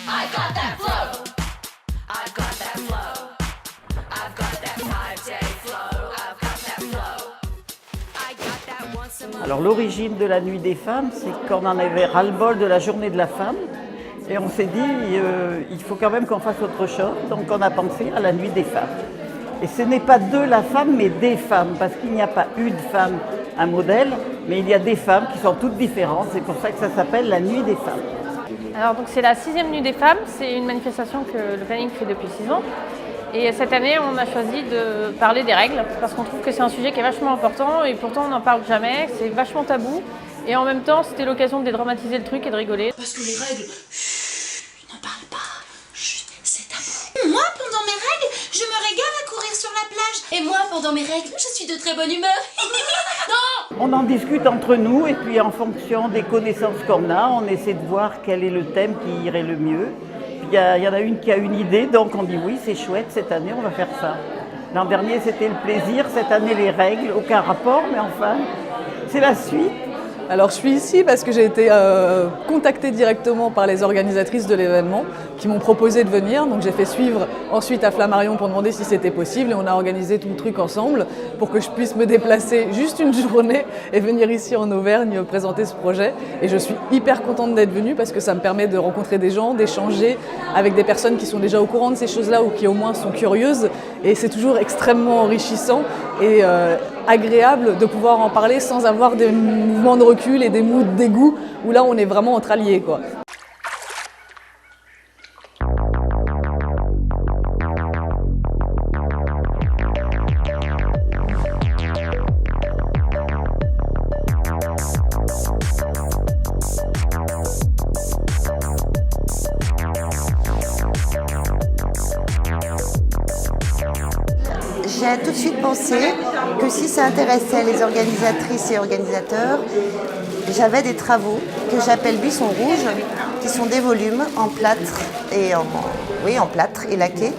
I got that flow. I've got that flow. I've got that 5-day flow. I've got that flow. I got that once a month. Alors l'origine de la Nuit des femmes, c'est qu'on en avait ras-le-bol de la Journée de la femme. Et on s'est dit, il faut quand même qu'on fasse autre chose. Donc on a pensé à la Nuit des femmes. Et ce n'est pas de la femme, mais des femmes. Parce qu'il n'y a pas une femme, un modèle, mais il y a des femmes qui sont toutes différentes. C'est pour ça que ça s'appelle la Nuit des femmes. Alors donc c'est la 6e Nuit des femmes, c'est une manifestation que le planning fait depuis 6 ans. Et cette année on a choisi de parler des règles parce qu'on trouve que c'est un sujet qui est vachement important et pourtant on n'en parle jamais, c'est vachement tabou. Et en même temps c'était l'occasion de dédramatiser le truc et de rigoler. Parce que les règles, n'en parle pas, chut, c'est tabou. Moi pendant mes règles, je me régale à courir sur la plage. Et moi pendant mes règles, je suis de très bonne humeur. Non! On en discute entre nous et puis en fonction des connaissances qu'on a, on essaie de voir quel est le thème qui irait le mieux. Puis il y en a une qui a une idée, donc on dit oui, c'est chouette, cette année on va faire ça. L'an dernier c'était le plaisir, cette année les règles, aucun rapport, mais enfin, c'est la suite. Alors je suis ici parce que j'ai été contactée directement par les organisatrices de l'événement qui m'ont proposé de venir. Donc j'ai fait suivre ensuite à Flammarion pour demander si c'était possible et on a organisé tout le truc ensemble pour que je puisse me déplacer juste une journée et venir ici en Auvergne présenter ce projet. Et je suis hyper contente d'être venue parce que ça me permet de rencontrer des gens, d'échanger avec des personnes qui sont déjà au courant de ces choses-là ou qui au moins sont curieuses. Et c'est toujours extrêmement enrichissant et agréable de pouvoir en parler sans avoir des mouvements de recul et des moods de dégoût où là on est vraiment entre alliés, quoi. J'ai tout de suite pensé que si ça intéressait les organisatrices et organisateurs, j'avais des travaux que j'appelle Buissons rouges, qui sont des volumes en plâtre et laqués,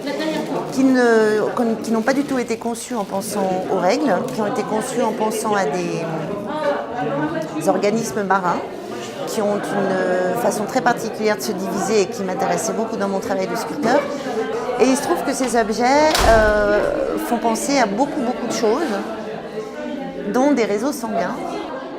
qui n'ont pas du tout été conçus en pensant aux règles, qui ont été conçus en pensant à des organismes marins, qui ont une façon très particulière de se diviser et qui m'intéressait beaucoup dans mon travail de sculpteur. Et il se trouve que ces objets font penser à beaucoup de choses, dont des réseaux sanguins.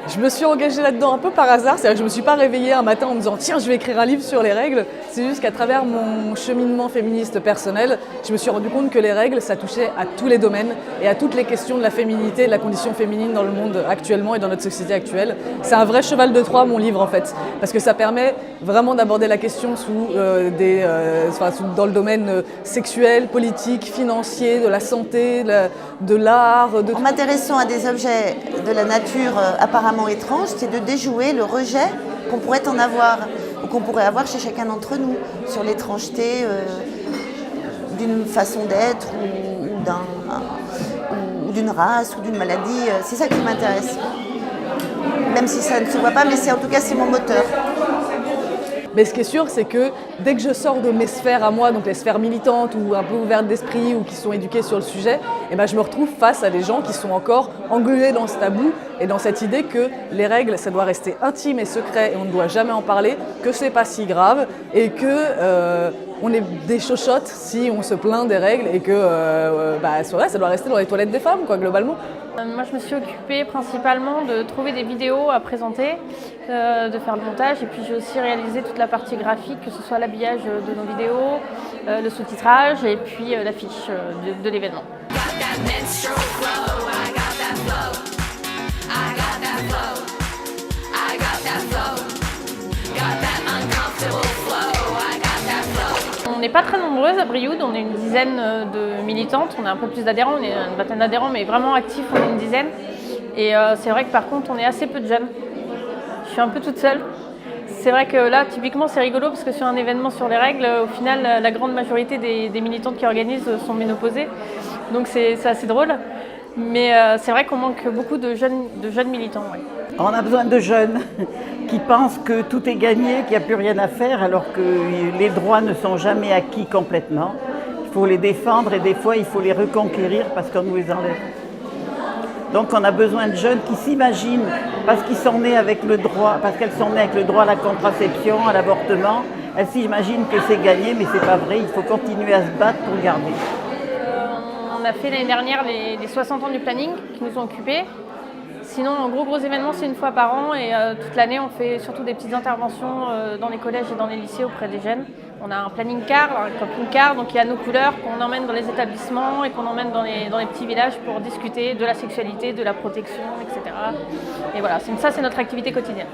Je me suis engagée là-dedans un peu par hasard, c'est-à-dire que je ne me suis pas réveillée un matin en me disant « tiens, je vais écrire un livre sur les règles ». C'est juste qu'à travers mon cheminement féministe personnel, je me suis rendu compte que les règles, ça touchait à tous les domaines et à toutes les questions de la féminité, de la condition féminine dans le monde actuellement et dans notre société actuelle. C'est un vrai cheval de Troie, mon livre, en fait, parce que ça permet vraiment d'aborder la question dans le domaine sexuel, politique, financier, de la santé, de l'art. En m'intéressant à des objets de la nature apparemment étrange, c'est de déjouer le rejet qu'on pourrait en avoir, ou qu'on pourrait avoir chez chacun d'entre nous, sur l'étrangeté d'une façon d'être, ou d'une race, ou d'une maladie. C'est ça qui m'intéresse. Même si ça ne se voit pas, mais en tout cas c'est mon moteur. Mais ce qui est sûr, c'est que dès que je sors de mes sphères à moi, donc les sphères militantes ou un peu ouvertes d'esprit ou qui sont éduquées sur le sujet, je me retrouve face à des gens qui sont encore englués dans ce tabou et dans cette idée que les règles, ça doit rester intime et secret et on ne doit jamais en parler, que c'est pas si grave et que on est des chochottes si on se plaint des règles et que c'est vrai, ça doit rester dans les toilettes des femmes, quoi, globalement. Moi je me suis occupée principalement de trouver des vidéos à présenter, de faire le montage et puis j'ai aussi réalisé toute la partie graphique, que ce soit l'habillage de nos vidéos, le sous-titrage et puis l'affiche de l'événement. On n'est pas très nombreuses à Brioude, on est une dizaine de militantes, on a un peu plus d'adhérents, on est une vingtaine d'adhérents, mais vraiment actifs, on est une dizaine. Et c'est vrai que par contre, on est assez peu de jeunes. Je suis un peu toute seule. C'est vrai que là, typiquement, c'est rigolo parce que sur un événement sur les règles, au final, la grande majorité des militantes qui organisent sont ménopausées. Donc c'est assez drôle. Mais c'est vrai qu'on manque beaucoup de jeunes militants. Ouais. On a besoin de jeunes qui pensent que tout est gagné, qu'il n'y a plus rien à faire, alors que les droits ne sont jamais acquis complètement. Il faut les défendre et des fois il faut les reconquérir parce qu'on nous les enlève. Donc on a besoin de jeunes qui s'imaginent, parce qu'ils sont nés avec le droit, parce qu'elles sont nées avec le droit à la contraception, à l'avortement, Elles s'imaginent que c'est gagné, mais c'est pas vrai. Il faut continuer à se battre pour garder. On a fait l'année dernière les 60 ans du planning qui nous ont occupés. Sinon, un gros événement, c'est une fois par an et toute l'année, on fait surtout des petites interventions dans les collèges et dans les lycées auprès des jeunes. On a un planning car, un camping-car, donc il y a nos couleurs qu'on emmène dans les établissements et qu'on emmène dans les petits villages pour discuter de la sexualité, de la protection, etc. Et voilà, ça c'est notre activité quotidienne.